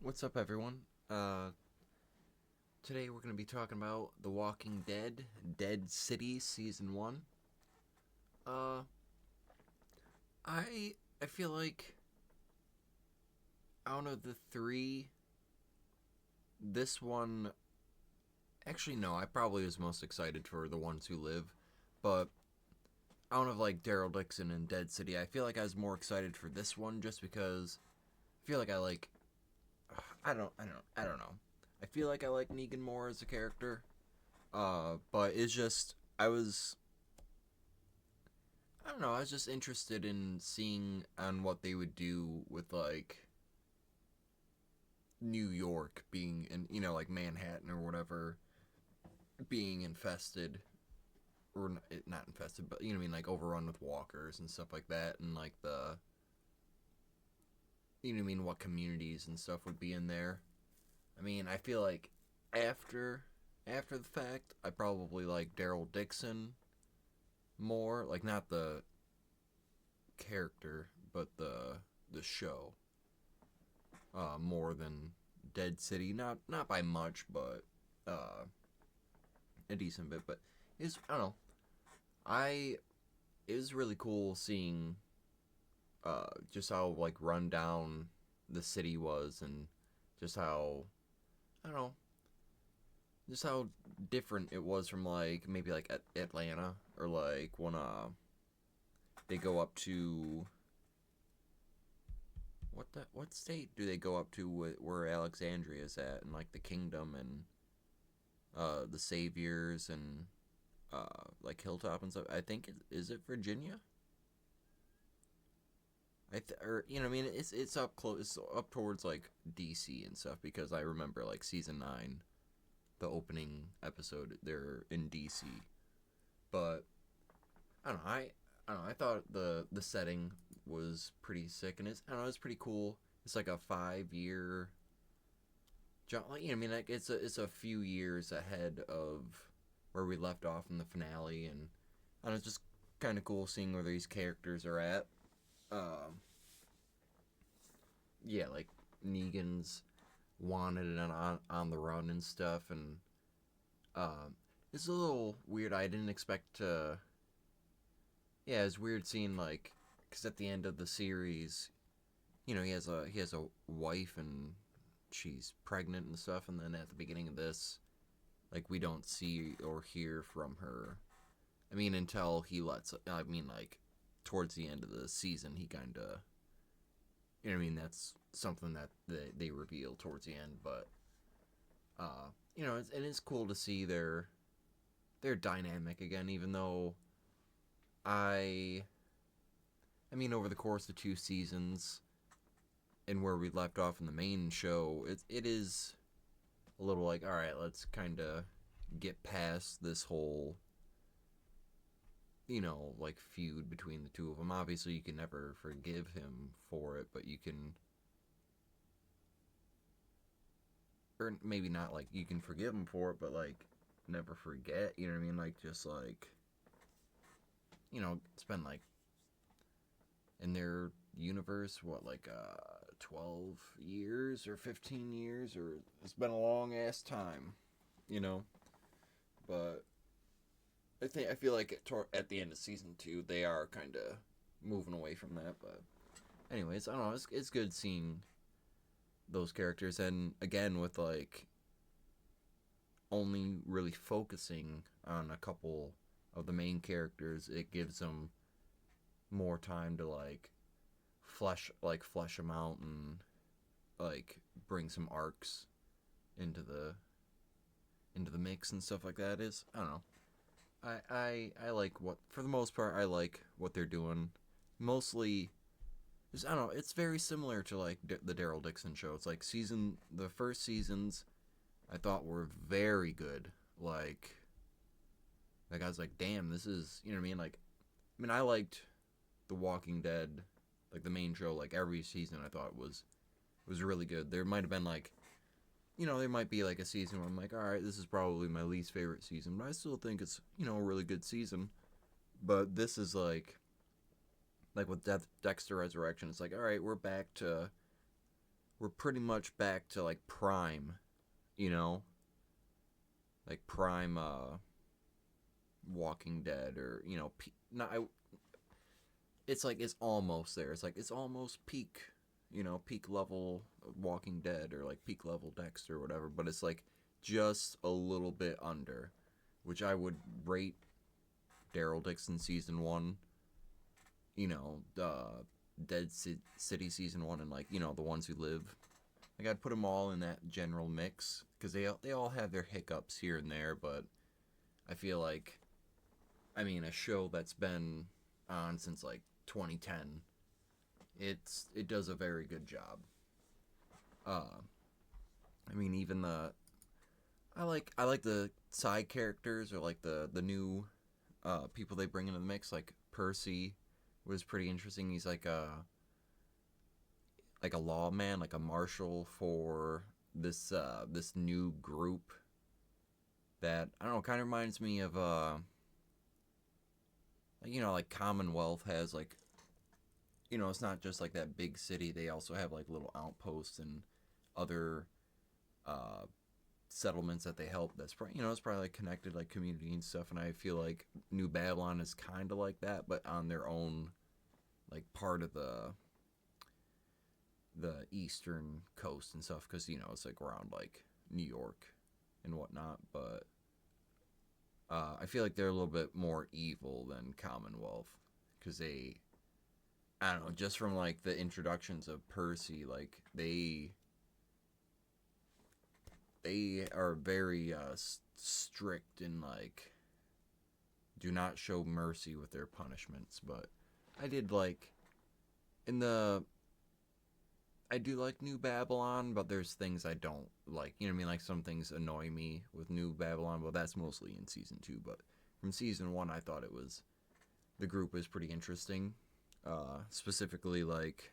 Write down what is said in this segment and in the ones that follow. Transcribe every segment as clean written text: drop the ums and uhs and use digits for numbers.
What's up, everyone? Today we're going to be talking about The Walking Dead, Dead City Season 1. Uh, I feel like, out of the three, this one, actually no, I probably was most excited for The Ones Who Live, but out of like Daryl Dixon and Dead City, I feel like I was more excited for this one just because I feel like I don't know. I feel like I like Negan more as a character. But it's just I don't know, I was just interested in seeing on what they would do with like New York being in, like Manhattan or whatever being infested or not infested, but you know what I mean, like overrun with walkers and stuff like that, and like you know what I mean, what communities and stuff would be in there. I mean, I feel like after after the fact, I probably like Daryl Dixon more, like not the character, but the show more than Dead City. Not by much, but uh, a decent bit. But it's I don't know. I it was really cool seeing just how like run down the city was, and just how I don't know, just how different it was from like maybe like Atlanta, or like when they go up to what state do they go up to where Alexandria is at, and like the kingdom, and the saviors, and like Hilltop and stuff. I think is it Virginia? Or you know, I mean, it's up close, it's up towards like DC and stuff, because I remember like season 9, the opening episode, they're in DC. But I don't know, I don't know. I thought the setting was pretty sick, and I don't know, it's pretty cool. It's like a 5 year jump. Like, you know, I mean, like it's a few years ahead of where we left off in the finale, and I don't know, it's just kind of cool seeing where these characters are at. Um, yeah, like Negan's wanted and on the run and stuff, and it's a little weird. I didn't expect to. Yeah, it's weird seeing like, because at the end of the series, you know, he has a wife, and she's pregnant and stuff, and then at the beginning of this, like, we don't see or hear from her. I mean, until he lets. I mean, like, towards the end of the season, he kind of. You know what I mean? That's something that they reveal towards the end, but you know, it is cool to see their dynamic again. Even though I, I mean, over the course of 2 seasons, and where we left off in the main show, it is a little like, all right, let's kind of get past this whole, like, feud between the two of them. Obviously, you can never forgive him for it, but you can, or maybe not like you can forgive him for it, but like never forget. You know what I mean? Like, just like, it's been like in their universe, what, like 12 years or 15 years, or it's been a long ass time, you know. But I feel like at the end of season 2, they are kind of moving away from that. But anyways, I don't know. It's good seeing those characters, and again with like only really focusing on a couple of the main characters, it gives them more time to like flesh them out, and like bring some arcs into the mix and stuff like that. Is I don't know. I like what, for the most part, I like what they're doing. Mostly, I don't know. It's very similar to like the Daryl Dixon show. It's like the first seasons I thought were very good. Like I was like, damn, this is, you know what I mean. Like, I mean, I liked The Walking Dead, like the main show. Like every season, I thought was really good. There might have been like, there might be like a season where I'm like, all right, this is probably my least favorite season, but I still think it's, a really good season. But this is like with Dexter Resurrection, it's like, all right, we're we're pretty much back to like prime, you know, like prime Walking Dead, or not. It's like it's almost there. It's like it's almost peak, peak level Walking Dead, or like peak level Dexter or whatever. But it's like just a little bit under, which I would rate Daryl Dixon season one. Dead City season one, and like the ones who live. Like I'd put them all in that general mix because they all have their hiccups here and there, but I feel like, I mean, a show that's been on since like 2010, it does a very good job. Uh, I mean, even I like the side characters, or like the new people they bring into the mix. Like Percy was pretty interesting. He's like a lawman, like a marshal for this new group that, I don't know, kind of reminds me of like Commonwealth has, like, it's not just like that big city. They also have like little outposts and other uh settlements that they help. That's probably, it's probably like connected, like community and stuff. And I feel like New Babylon is kind of like that, but on their own, like part of the eastern coast and stuff, because it's like around like New York and whatnot. But I feel like they're a little bit more evil than Commonwealth, because I don't know, just from like the introductions of Percy, like they are very strict, and like do not show mercy with their punishments. But I did like in the I do like New Babylon, but there's things I don't like. You know what I mean? Like some things annoy me with New Babylon, but that's mostly in season two. But from season one, I thought the group was pretty interesting. Specifically, like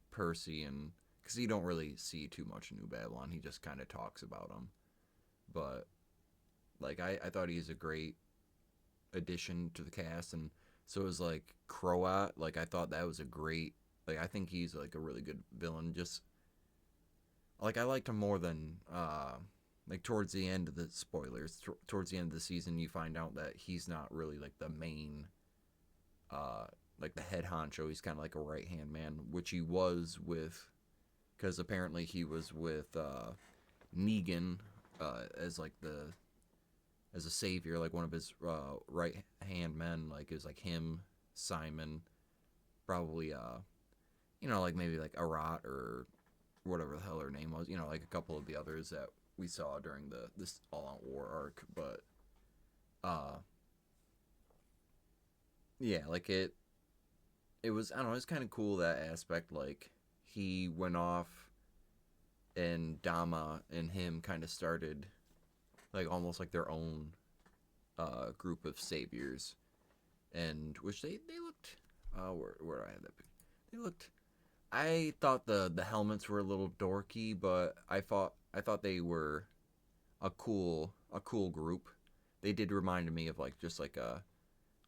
Percy, and because you don't really see too much New Babylon, he just kind of talks about them. But like I thought he's a great addition to the cast, and so was like Croat. Like I thought that was a great. Like I think he's like a really good villain. Just like I liked him more than like towards the end of the spoilers. Towards the end of the season, you find out that he's not really like the main, uh, like the head honcho. He's kind of like a right hand man, which he was with, because apparently he was with Negan as like as a savior, like one of his right hand men. Like is like him, Simon, probably like maybe like Arat, or whatever the hell her name was, like a couple of the others that we saw during this All Out War arc. But uh yeah, like it was, I don't know, it's kind of cool, that aspect. Like he went off, and Dama and him kind of started like almost like their own group of saviors, and which they looked where I had that, they looked, I thought the helmets were a little dorky, but I thought they were a cool group. They did remind me of like just like a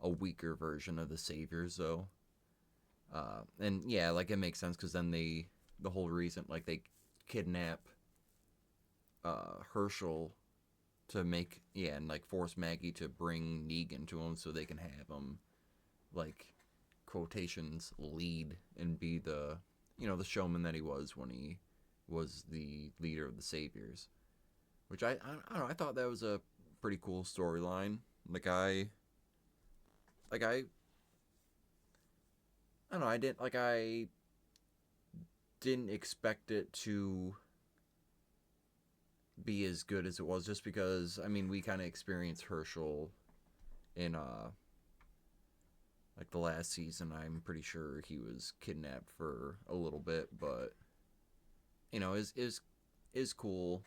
weaker version of the Saviors, though. And yeah, like it makes sense, because then the whole reason, like they kidnap Herschel to make, yeah, and like force Maggie to bring Negan to him so they can have him, like, quotations, lead, and be the showman that he was when he was the leader of the Saviors. Which I don't know, I thought that was a pretty cool storyline. Like I don't know, I didn't expect it to be as good as it was, just because, I mean, we kind of experienced Herschel in like the last season. I'm pretty sure he was kidnapped for a little bit, but is cool.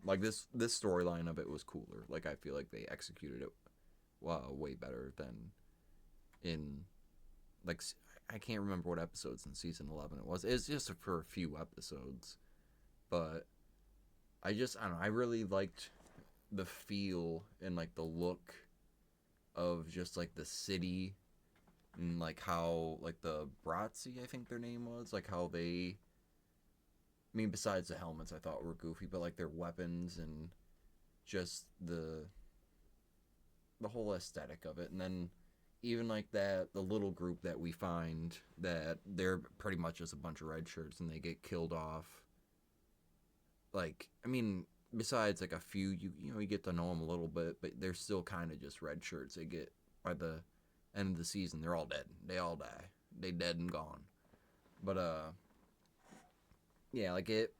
Like this storyline of it was cooler. Like I feel like they executed it way better than in, like, I can't remember what episodes in season 11 it was. It's just for a few episodes, but I don't know, I really liked the feel and like the look of just like the city, and like how like the Bratzi, I think their name was, like how they I mean, besides the helmets, I thought were goofy, but like their weapons and just the whole aesthetic of it, and then even like that the little group that we find that they're pretty much just a bunch of red shirts and they get killed off. Like, I mean, besides like a few, you get to know them a little bit, but they're still kind of just red shirts. They get by the end of the season, they're all dead. They all die. They dead and gone. But yeah, like it,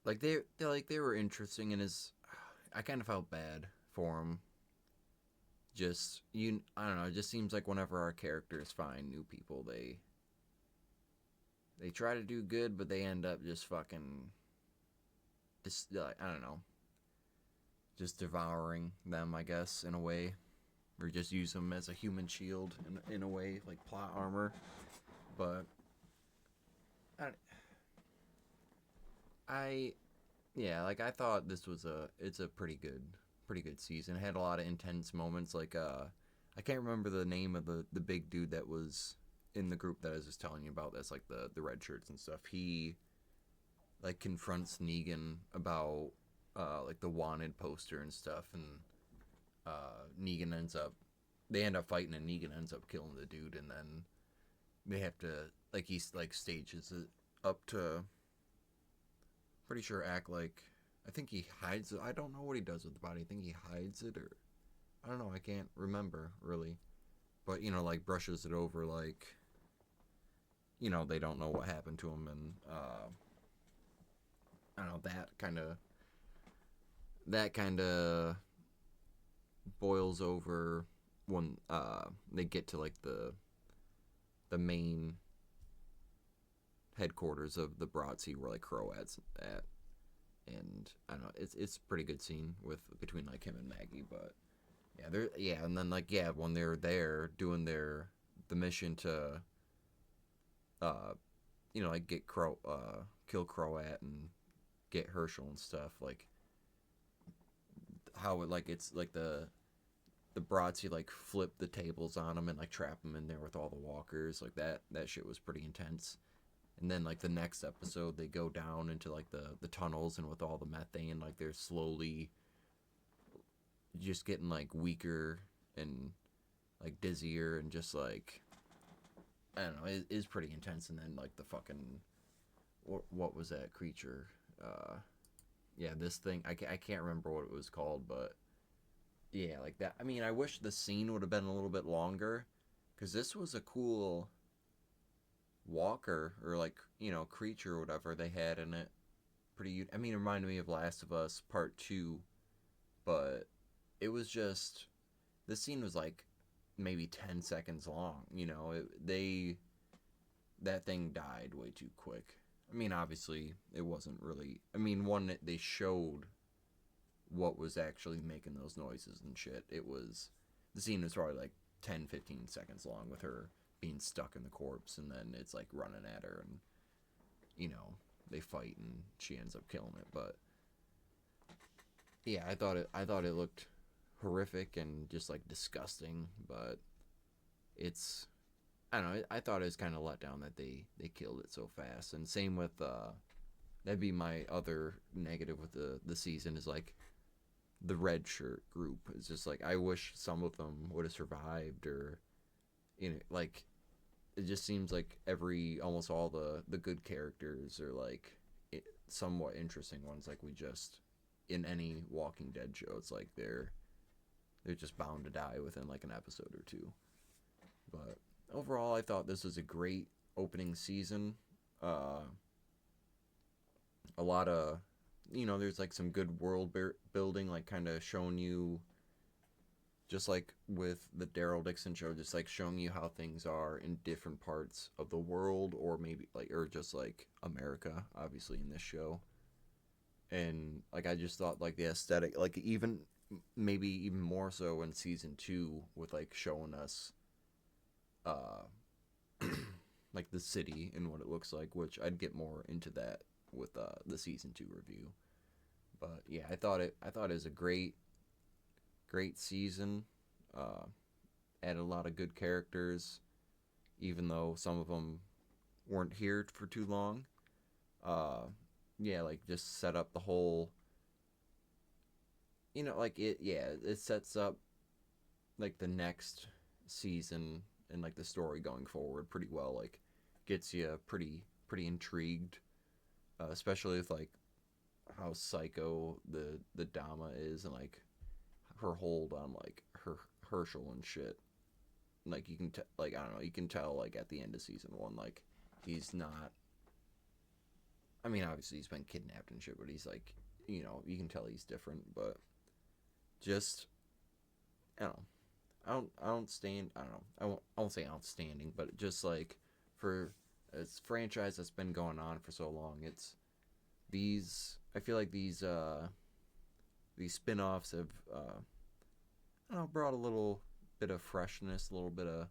like they were interesting, and his, I kind of felt bad for him. Just I don't know. It just seems like whenever our characters find new people, they try to do good, but they end up just fucking, just like, I don't know, just devouring them, I guess, in a way, or just use them as a human shield in a way, like plot armor. But I, I yeah, like I thought this was it's a pretty good season. It had a lot of intense moments. Like I can't remember the name of the big dude that was in the group that I was just telling you about. That's like the red shirts and stuff. He like confronts Negan about like the wanted poster and stuff, and Negan ends up they end up fighting, and Negan ends up killing the dude, and then they have to like he like stages it up to pretty sure act like, I think he hides it. I don't know what he does with the body. I think he hides it, or I don't know. I can't remember really, but like brushes it over, like they don't know what happened to him, and I don't know, that kind of boils over when they get to like the main headquarters of the Broadsea where like Croat's at, and I don't know, it's a pretty good scene with between like him and Maggie, but and then like when they're there doing the mission to uh like get kill Croat and get Herschel and stuff, like how it like it's like the Broadsea like flip the tables on them and like trap them in there with all the walkers, like that shit was pretty intense. And then like the next episode they go down into like the tunnels, and with all the methane, like they're slowly just getting like weaker and like dizzier, and just like I don't know, it is pretty intense. And then like the fucking what was that creature? This thing, I can't remember what it was called, but yeah, like that. I mean, I wish the scene would have been a little bit longer, because this was a cool walker, or like creature or whatever they had in it. Pretty, I mean, it reminded me of Last of Us Part 2, but it was just, this scene was like maybe 10 seconds long. That thing died way too quick. I mean, obviously it wasn't really, I mean, one, they showed what was actually making those noises and shit. The scene was probably like 10, 15 seconds long, with her being stuck in the corpse, and then it's like running at her, and you know they fight, and she ends up killing it. But yeah, I thought it looked horrific and just like disgusting, but it's, I don't know, I thought it was kind of let down that they killed it so fast. And same with that'd be my other negative with the season, is like the red shirt group. It's just like I wish some of them would have survived, or like it just seems like almost all the good characters are like somewhat interesting ones. Like we just, in any Walking Dead show, it's like they're just bound to die within like an episode or two. But overall, I thought this was a great opening season. Uh, a lot of, there's like some good world building, like kind of showing you, just like with the Daryl Dixon show, just like showing you how things are in different parts of the world, or maybe like, or just like America, obviously in this show. And like I just thought like the aesthetic, like even maybe even more so in season 2, with like showing us uh like the city and what it looks like, which I'd get more into that with the season 2 review. But yeah, I thought it was a great season. Uh, Added a lot of good characters, even though some of them weren't here for too long. Uh, yeah, like just set up the whole, like it sets up like the next season and like the story going forward pretty well. Like gets you pretty intrigued, especially with like how psycho the Dama is and like her hold on like her Herschel and shit. Like you can like I don't know, you can tell like at the end of season 1 like he's not. I mean, obviously he's been kidnapped and shit, but he's like, you can tell he's different. But just I don't know. I don't stand. I don't know. I won't say outstanding, but just like for a franchise that's been going on for so long, it's these. I feel like these spin-offs have I don't know, brought a little bit of freshness, a little bit of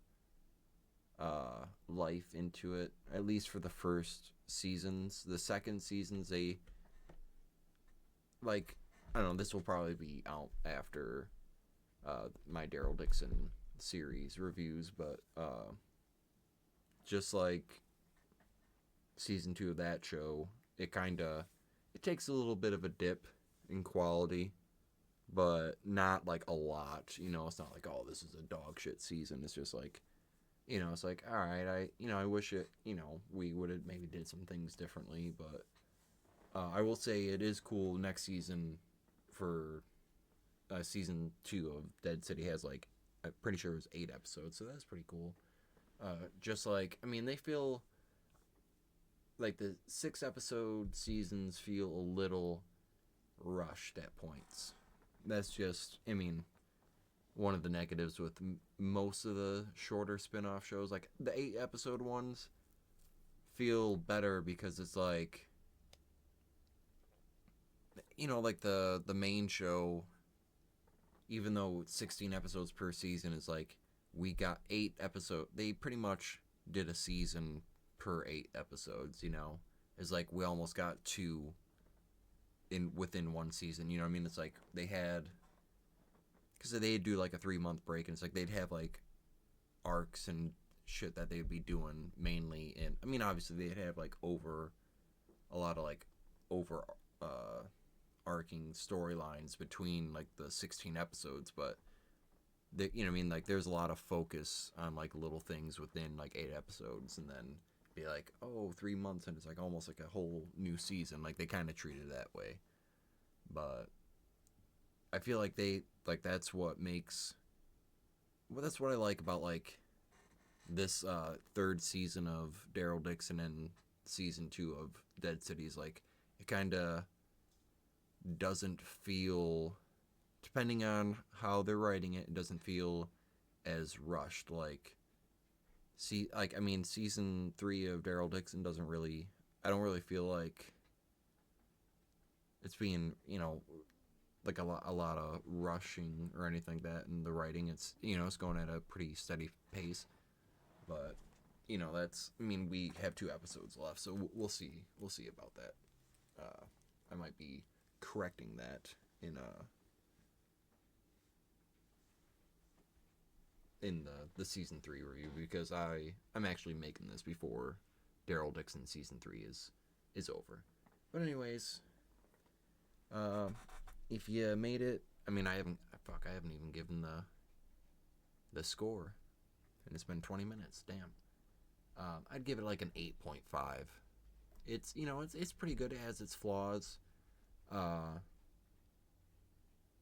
life into it. At least for the first seasons. The second seasons, they like I don't know. This will probably be out after my Daryl Dixon series reviews, but just like season 2 of that show, it takes a little bit of a dip in quality, but not like a lot. It's not like, oh, this is a dog shit season. It's just like, it's like, all right, I wish we would have maybe did some things differently, but I will say it is cool next season for season 2 of Dead City has like I'm pretty sure it was 8 episodes, so that's pretty cool. Just like I mean, they feel like the 6 episode seasons feel a little rushed at points. That's just I mean one of the negatives with most of the shorter spin-off shows. Like the 8 episode ones feel better because it's like like the main show, even though 16 episodes per season is like we got 8 episodes. They pretty much did a season per 8 episodes. It's like we almost got two in within one season. You know what I mean? It's like they had because they'd do like a 3 month break, and it's like they'd have like arcs and shit that they'd be doing mainly in. I mean, obviously they'd have like over a lot of like over arcing storylines between like the 16 episodes, but you know what I mean, like there's a lot of focus on like little things within like 8 episodes, and then be like, oh, 3 months, and it's like almost like a whole new season. Like they kind of treat it that way, but I feel like that's what makes. Well, that's what I like about like this third season of Daryl Dixon and season 2 of Dead Cities. Like it kind of doesn't feel, depending on how they're writing it, it doesn't feel as rushed. Like I mean, season 3 of Daryl Dixon doesn't really. I don't really feel like it's being like a lot of rushing or anything like that in the writing. It's it's going at a pretty steady pace, but that's I mean we have 2 episodes left, so we'll see about that. I might be correcting that in the season 3 review, because I'm actually making this before Daryl Dixon season 3 is over. But anyways, if you made it, I mean I haven't even given the score, and it's been 20 minutes. Damn. I'd give it like an 8.5. It's pretty good. It has its flaws. Uh,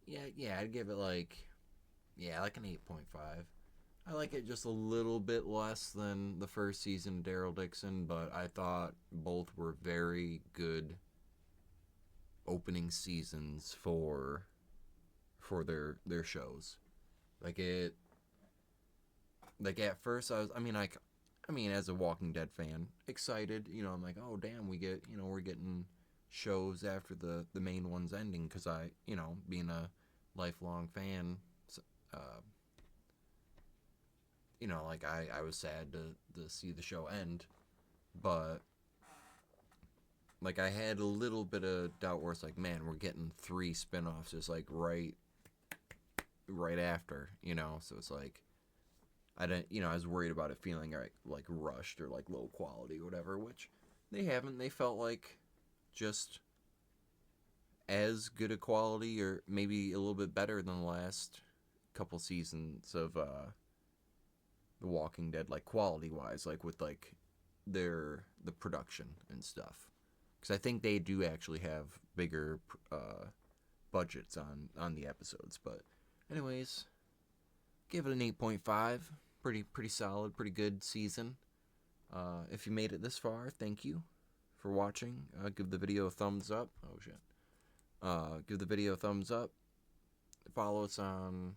yeah, I'd give it like an 8.5. I like it just a little bit less than the first season of Daryl Dixon, but I thought both were very good opening seasons for their shows. Like it, like at first I mean, as a Walking Dead fan, excited. I'm like, oh damn, we're getting shows after the main one's ending, because being a lifelong fan, uh, like I was sad to see the show end, but like I had a little bit of doubt where it's like, man, we're getting 3 spin-offs just like right after. So it's like I didn't, you know, I was worried about it feeling like rushed or like low quality or whatever, which they haven't. They felt like just as good a quality or maybe a little bit better than the last couple seasons of The Walking Dead, like quality wise, like with like the production and stuff. Because I think they do actually have bigger budgets on the episodes. But anyways, give it an 8.5. Pretty solid, pretty good season. If you made it this far, thank you for watching. Give the video a thumbs up. Oh shit. Give the video a thumbs up. Follow us on,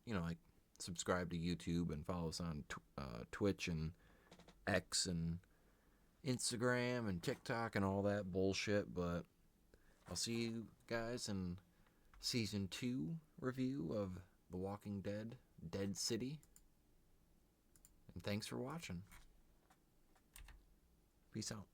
you know, like subscribe to YouTube and follow us on Twitch and X and Instagram and TikTok and all that bullshit. But I'll see you guys in season 2 review of The Walking Dead, Dead City. And thanks for watching. Peace out.